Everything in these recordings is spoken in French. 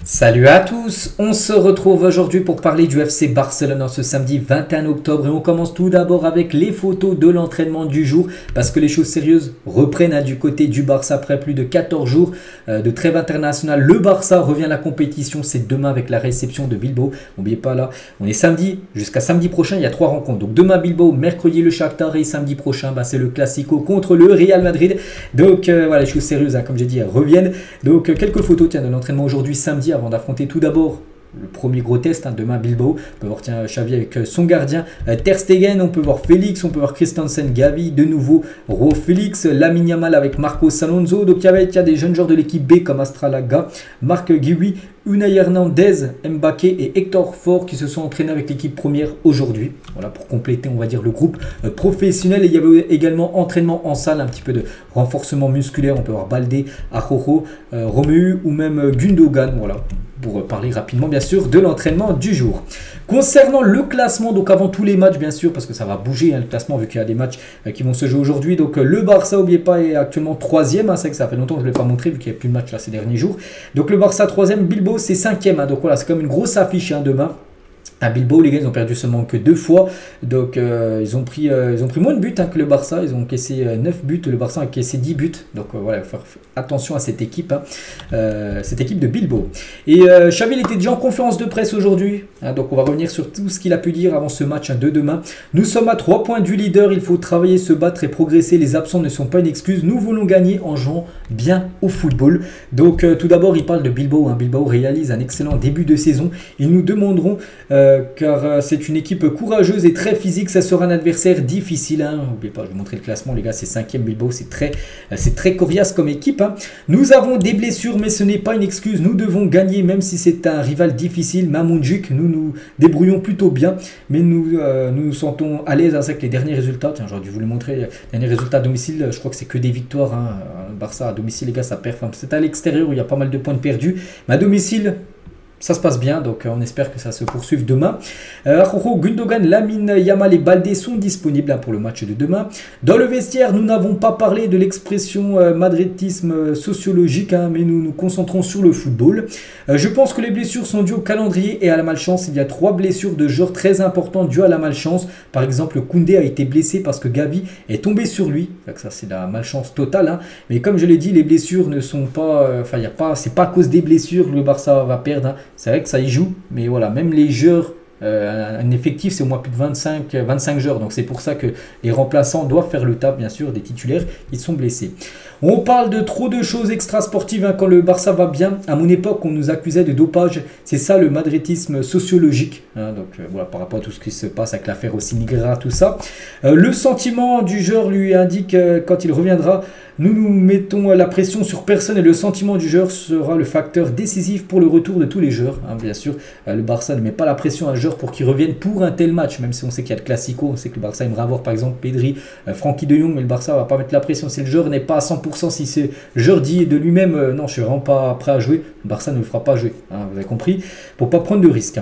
Salut à tous, on se retrouve aujourd'hui pour parler du FC Barcelone en ce samedi 21 octobre et on commence tout d'abord avec les photos de l'entraînement du jour parce que les choses sérieuses reprennent du côté du Barça après plus de 14 jours de trêve internationale. Le Barça revient à la compétition, c'est demain avec la réception de Bilbao. N'oubliez pas là, on est samedi, jusqu'à samedi prochain il y a 3 rencontres. Donc demain Bilbao, mercredi le Shakhtar et samedi prochain c'est le Classico contre le Real Madrid. Donc voilà, les choses sérieuses comme j'ai dit elles reviennent. Donc quelques photos de l'entraînement aujourd'hui samedi avant d'affronter tout d'abord le premier gros test, demain Bilbao. On peut voir Xavi avec son gardien Ter Stegen, on peut voir Félix, on peut voir Christensen, Gavi, de nouveau Ro Félix, Lamine Yamal avec Marcos Alonso. Donc il y a des jeunes joueurs de l'équipe B comme Astralaga, Marc Guiwi, Unai Hernandez, Mbaké et Hector Ford qui se sont entraînés avec l'équipe première aujourd'hui. Voilà pour compléter on va dire le groupe professionnel. Et il y avait également entraînement en salle, un petit peu de renforcement musculaire. On peut voir Baldé, Araujo, Romeu ou même Gundogan. Voilà pour parler rapidement bien sûr de l'entraînement du jour. Concernant le classement, donc avant tous les matchs bien sûr, parce que ça va bouger le classement vu qu'il y a des matchs qui vont se jouer aujourd'hui. Donc le Barça, n'oubliez pas, est actuellement 3e, c'est vrai que ça fait longtemps que je ne l'ai pas montré vu qu'il n'y a plus de matchs là ces derniers jours. Donc le Barça 3e, Bilbao c'est 5e, donc voilà c'est comme une grosse affiche demain. À Bilbao, les gars, ils ont perdu seulement que 2 fois. Donc, ils ont pris moins de buts que le Barça. Ils ont encaissé 9 buts. Le Barça a encaissé 10 buts. Donc, voilà, il faut faire attention à cette équipe de Bilbao. Et Xavi, il était déjà en conférence de presse aujourd'hui. Donc, on va revenir sur tout ce qu'il a pu dire avant ce match de demain. Nous sommes à 3 points du leader. Il faut travailler, se battre et progresser. Les absents ne sont pas une excuse. Nous voulons gagner en jouant bien au football. Donc, tout d'abord, il parle de Bilbao. Bilbao réalise un excellent début de saison. Ils nous demanderont... car c'est une équipe courageuse et très physique, ça sera un adversaire difficile. N'oubliez pas, je vais vous montrer le classement, les gars, c'est 5e Bilbao, c'est très coriace comme équipe. Nous avons des blessures, mais ce n'est pas une excuse, nous devons gagner, même si c'est un rival difficile. Mamoudjuk, nous nous débrouillons plutôt bien, mais nous nous sentons à l'aise avec les derniers résultats. Tiens, j'aurais dû vous le montrer, les derniers résultats à domicile, je crois que c'est que des victoires. Barça à domicile, les gars, ça perd. C'est à l'extérieur où il y a pas mal de points de perdus, mais à domicile, ça se passe bien, donc on espère que ça se poursuive demain. Araujo, Gundogan, Lamine Yamal et Baldé sont disponibles pour le match de demain. Dans le vestiaire, nous n'avons pas parlé de l'expression madridisme sociologique, mais nous nous concentrons sur le football. Je pense que les blessures sont dues au calendrier et à la malchance. Il y a 3 blessures de joueurs très importantes dues à la malchance. Par exemple, Koundé a été blessé parce que Gavi est tombé sur lui. Ça, c'est la malchance totale. Mais comme je l'ai dit, les blessures ne sont pas... c'est pas à cause des blessures que le Barça va perdre. C'est vrai que ça y joue, mais voilà, même les joueurs, un effectif c'est au moins plus de 25 joueurs, donc c'est pour ça que les remplaçants doivent faire le taf bien sûr des titulaires qui sont blessés. On parle de trop de choses extrasportives quand le Barça va bien. À mon époque, on nous accusait de dopage. C'est ça le madridisme sociologique. Donc voilà, par rapport à tout ce qui se passe avec l'affaire Osinigra, tout ça. Le sentiment du joueur lui indique quand il reviendra. Nous nous mettons la pression sur personne et le sentiment du joueur sera le facteur décisif pour le retour de tous les joueurs. Bien sûr, le Barça ne met pas la pression à un joueur pour qu'il revienne pour un tel match, même si on sait qu'il y a le Classico, on sait que le Barça aimerait avoir par exemple Pedri, Frenkie de Jong, mais le Barça ne va pas mettre la pression si le joueur n'est pas à 100%, si ce joueur dit de lui-même non, je suis vraiment pas prêt à jouer, le Barça ne le fera pas jouer, vous avez compris, pour ne pas prendre de risques.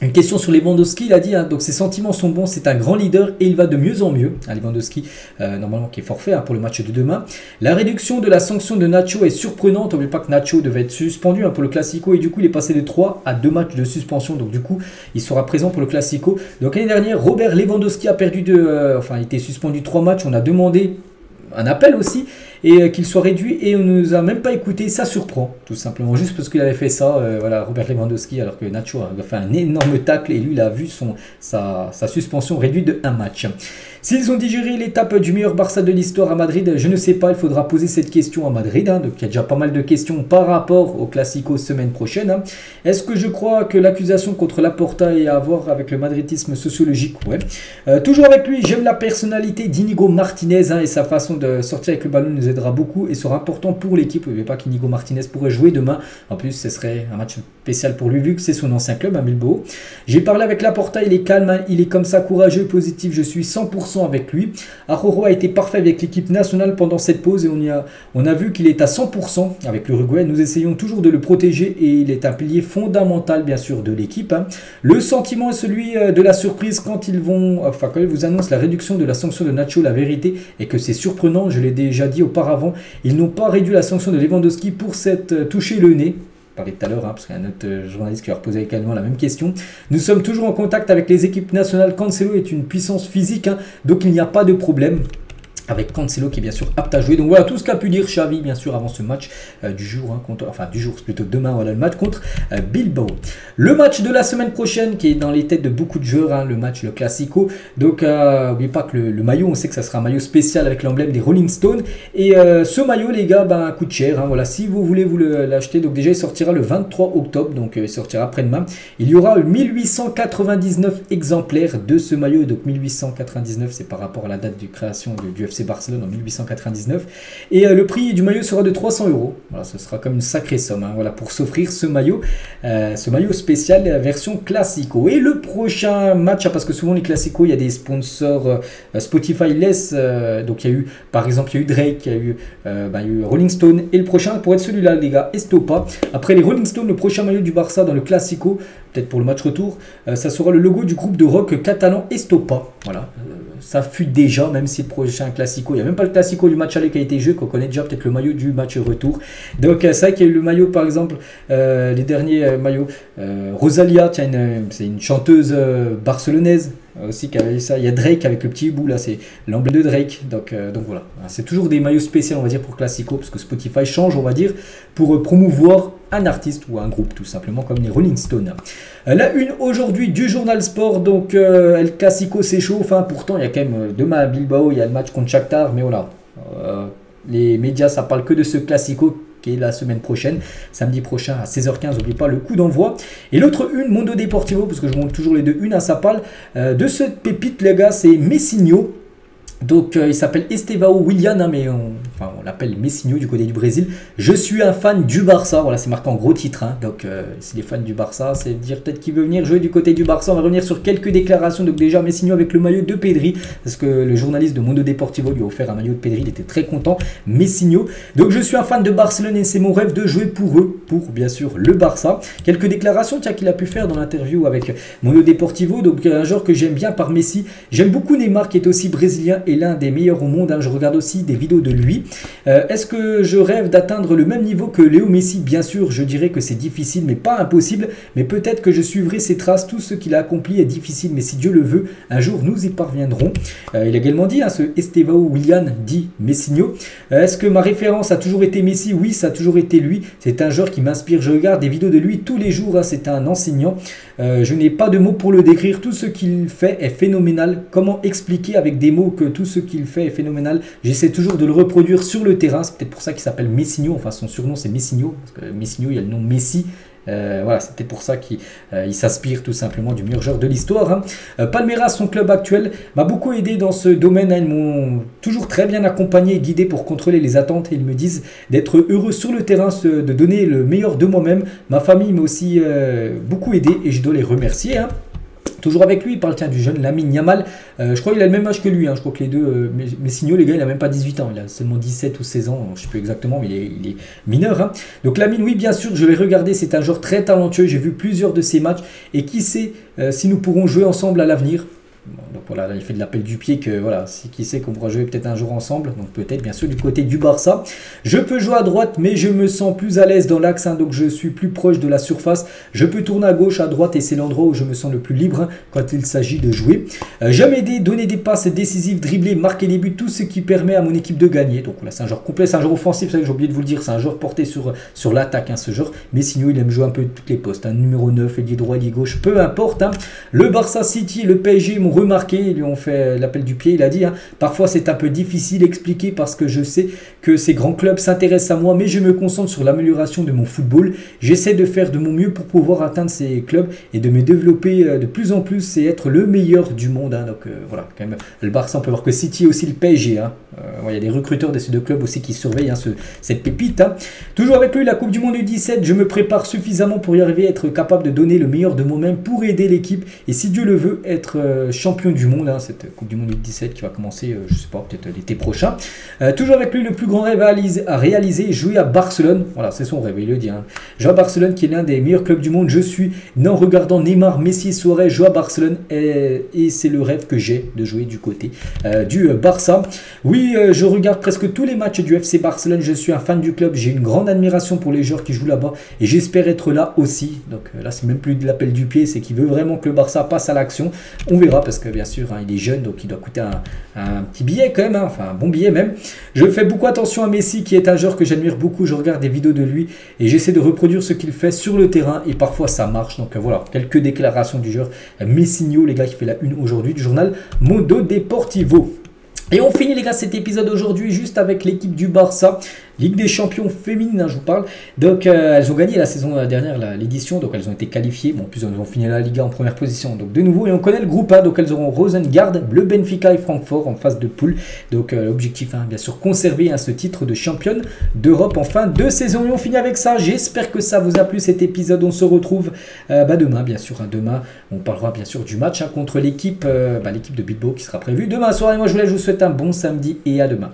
Une question sur Lewandowski, il a dit, donc ses sentiments sont bons, c'est un grand leader et il va de mieux en mieux. Lewandowski, normalement qui est forfait pour le match de demain. La réduction de la sanction de Nacho est surprenante. N'oubliez pas que Nacho devait être suspendu pour le Classico et du coup il est passé de 3 à 2 matchs de suspension. Donc du coup il sera présent pour le Classico. Donc l'année dernière, Robert Lewandowski a perdu il était suspendu 3 matchs. On a demandé un appel aussi et qu'il soit réduit et on ne nous a même pas écouté, ça surprend tout simplement juste parce qu'il avait fait ça, voilà, Robert Lewandowski, alors que Nacho a fait un énorme tacle et lui il a vu sa suspension réduite de 1 match. S'ils ont digéré l'étape du meilleur Barça de l'histoire à Madrid, je ne sais pas, il faudra poser cette question à Madrid, donc il y a déjà pas mal de questions par rapport au Classico semaine prochaine. Est-ce que je crois que l'accusation contre Laporta est à voir avec le madridisme sociologique? Ouais. Toujours avec lui, j'aime la personnalité d'Inigo Martinez et sa façon de sortir avec le ballon nous aidera beaucoup et sera important pour l'équipe. Vous ne savez pas qu'Inigo Martinez pourrait jouer demain. En plus, ce serait un match spécial pour lui vu que c'est son ancien club à Bilbao. J'ai parlé avec Laporta, il est calme, il est comme ça, courageux, positif. Je suis 100% avec lui. Araujo a été parfait avec l'équipe nationale pendant cette pause et on a vu qu'il est à 100% avec l'Uruguay. Nous essayons toujours de le protéger et il est un pilier fondamental bien sûr de l'équipe. Le sentiment est celui de la surprise quand ils vous annoncent la réduction de la sanction de Nacho. La vérité est que c'est surprenant, je l'ai déjà dit auparavant, ils n'ont pas réduit la sanction de Lewandowski pour s'être touché le nez. parlais tout à l'heure, parce qu'il y a un autre journaliste qui a reposé également la même question. Nous sommes toujours en contact avec les équipes nationales. Cancelo est une puissance physique, donc il n'y a pas de problème. Avec Cancelo qui est bien sûr apte à jouer. Donc voilà tout ce qu'a pu dire Xavi bien sûr avant ce match du jour, enfin du jour, c'est plutôt demain, voilà le match contre Bilbao. Le match de la semaine prochaine qui est dans les têtes de beaucoup de joueurs, le match, le Classico. Donc n'oubliez pas que le maillot, on sait que ça sera un maillot spécial avec l'emblème des Rolling Stones. Et ce maillot les gars, coûte cher, voilà, si vous voulez vous l'acheter, donc déjà il sortira le 23 octobre, donc il sortira après-demain. Il y aura 1899 exemplaires de ce maillot, donc 1899 c'est par rapport à la date de création du FC Barcelone en 1899 et le prix du maillot sera de 300 €. Voilà, ce sera comme une sacrée somme voilà, pour s'offrir ce maillot spécial version Classico. Et le prochain match, parce que souvent les Classico il y a des sponsors Spotify laisse, donc il y a eu par exemple il y a eu Drake, il y a eu Rolling Stone, et le prochain pour être celui-là les gars, Estopa. Après les Rolling Stone, le prochain maillot du Barça dans le Classico, peut-être pour le match retour, ça sera le logo du groupe de rock catalan Estopa. Voilà, ça fut déjà, même si le prochain Classico, il n'y a même pas le Classico du match aller qui a été joué, qu'on connaît déjà peut-être le maillot du match retour. Donc c'est vrai qu'il y a eu le maillot par exemple, les derniers maillots, Rosalia, c'est une chanteuse barcelonaise aussi qui avait ça. Il y a Drake avec le petit hibou là, c'est l'emblème de Drake. Donc voilà, c'est toujours des maillots spéciaux on va dire pour Classico, parce que Spotify change on va dire pour promouvoir un artiste ou un groupe tout simplement comme les Rolling Stones. La une aujourd'hui du journal Sport, donc El Classico s'échauffe, pourtant il y a quand même demain à Bilbao, il y a le match contre Shakhtar, mais voilà, les médias ça parle que de ce Classico qui est la semaine prochaine, samedi prochain à 16h15, n'oubliez pas le coup d'envoi. Et l'autre une, Mundo Deportivo, parce que je montre toujours les deux une à sa parle, de ce pépite les gars, c'est Messinho. Donc il s'appelle Estevão Willian, mais on l'appelle Messinho du côté du Brésil. Je suis un fan du Barça, voilà c'est marqué en gros titre, donc c'est les fans du Barça, c'est dire peut-être qu'il veut venir jouer du côté du Barça. On va revenir sur quelques déclarations. Donc déjà Messinho avec le maillot de Pedri, parce que le journaliste de Mundo Deportivo lui a offert un maillot de Pedri, il était très content, Messinho. Donc je suis un fan de Barcelone et c'est mon rêve de jouer pour eux, pour bien sûr le Barça. Quelques déclarations qu'il a pu faire dans l'interview avec Mundo Deportivo. Donc un joueur que j'aime bien par Messi, j'aime beaucoup Neymar qui est aussi brésilien et l'un des meilleurs au monde, je regarde aussi des vidéos de lui. Est-ce que je rêve d'atteindre le même niveau que Léo Messi? Bien sûr, je dirais que c'est difficile mais pas impossible, mais peut-être que je suivrai ses traces. Tout ce qu'il a accompli est difficile, mais si Dieu le veut, un jour nous y parviendrons. Il a également dit, ce Estevão Willian dit Messinho. Est-ce que ma référence a toujours été Messi? Oui, ça a toujours été lui. C'est un joueur qui m'inspire, je regarde des vidéos de lui tous les jours, c'est un enseignant. Je n'ai pas de mots pour le décrire, tout ce qu'il fait est phénoménal. Comment expliquer avec des mots que tout ce qu'il fait est phénoménal? J'essaie toujours de le reproduire sur le terrain, c'est peut-être pour ça qu'il s'appelle Messinho, enfin son surnom c'est Messinho, parce que Messinho il y a le nom Messi. Voilà, c'était pour ça qu'il s'inspire tout simplement du meilleur joueur de l'histoire. Palmeiras, son club actuel, m'a beaucoup aidé dans ce domaine. Ils m'ont toujours très bien accompagné et guidé pour contrôler les attentes. Et ils me disent d'être heureux sur le terrain, de donner le meilleur de moi-même. Ma famille m'a aussi beaucoup aidé et je dois les remercier. Toujours avec lui, il parle du jeune Lamine Yamal. Je crois qu'il a le même âge que lui. Je crois que les deux, Messinho, les gars, il n'a même pas 18 ans. Il a seulement 17 ou 16 ans. Je ne sais plus exactement, mais il est mineur. Donc Lamine, oui, bien sûr, je l'ai regardé. C'est un joueur très talentueux. J'ai vu plusieurs de ses matchs. Et qui sait si nous pourrons jouer ensemble à l'avenir. Donc voilà, là, il fait de l'appel du pied que voilà, qui sait qu'on pourra jouer peut-être un jour ensemble. Donc peut-être bien sûr du côté du Barça. Je peux jouer à droite, mais je me sens plus à l'aise dans l'axe, donc je suis plus proche de la surface. Je peux tourner à gauche, à droite, et c'est l'endroit où je me sens le plus libre quand il s'agit de jouer. J'aime aider, donner des passes décisives, dribbler, marquer des buts, tout ce qui permet à mon équipe de gagner. Donc voilà, c'est un joueur complet, c'est un joueur offensif, c'est ça que j'ai oublié de vous le dire, c'est un joueur porté sur l'attaque, ce joueur. Mais sinon, il aime jouer un peu toutes les postes, numéro 9, ailier droit, ailier gauche, peu importe. Le Barça City et le PSG m'ont remarqué. Ils lui ont fait l'appel du pied, il a dit parfois c'est un peu difficile à expliquer parce que je sais que ces grands clubs s'intéressent à moi, mais je me concentre sur l'amélioration de mon football. J'essaie de faire de mon mieux pour pouvoir atteindre ces clubs et de me développer de plus en plus et être le meilleur du monde. Donc voilà, quand même le Barça, on peut voir que City et aussi le PSG, il y a des recruteurs de ces deux clubs aussi qui surveillent cette pépite. Toujours avec lui, la Coupe du Monde U17, je me prépare suffisamment pour y arriver, être capable de donner le meilleur de moi-même pour aider l'équipe et si Dieu le veut, être champion du monde, hein, cette Coupe du Monde U17 qui va commencer, je sais pas, peut-être l'été prochain. Toujours avec lui, le plus grand rêve à réaliser, jouer à Barcelone. Voilà, c'est son rêve, il le dit. Hein. Jouer à Barcelone, qui est l'un des meilleurs clubs du monde. Je suis né en regardant Neymar, Messi, Suarez jouer à Barcelone et c'est le rêve que j'ai de jouer du côté du Barça. Oui, je regarde presque tous les matchs du FC Barcelone. Je suis un fan du club. J'ai une grande admiration pour les joueurs qui jouent là-bas et j'espère être là aussi. Donc là, c'est même plus de l'appel du pied, c'est qu'il veut vraiment que le Barça passe à l'action. On verra parce que bien sûr, hein, il est jeune, donc il doit coûter un petit billet quand même, hein, enfin un bon billet même. Je fais beaucoup attention à Messi, qui est un joueur que j'admire beaucoup. Je regarde des vidéos de lui et j'essaie de reproduire ce qu'il fait sur le terrain et parfois ça marche. Donc voilà, quelques déclarations du joueur Messinho, les gars, qui fait la une aujourd'hui du journal Mundo Deportivo. Et on finit les gars cet épisode aujourd'hui juste avec l'équipe du Barça, Ligue des Champions féminine, hein, je vous parle. Donc elles ont gagné la saison dernière l'édition, donc elles ont été qualifiées. Bon, en plus elles ont fini la Liga en première position. Donc de nouveau, et on connaît le groupe A, donc elles auront Rosengard, le Benfica et Francfort en phase de poule. Donc l'objectif, hein, bien sûr, conserver ce titre de championne d'Europe en fin de saison. Et on finit avec ça. J'espère que ça vous a plu cet épisode. On se retrouve demain, bien sûr. Hein, demain, on parlera bien sûr du match, hein, contre l'équipe de Bilbao qui sera prévu demain soir. Et moi je vous souhaite un bon samedi et à demain.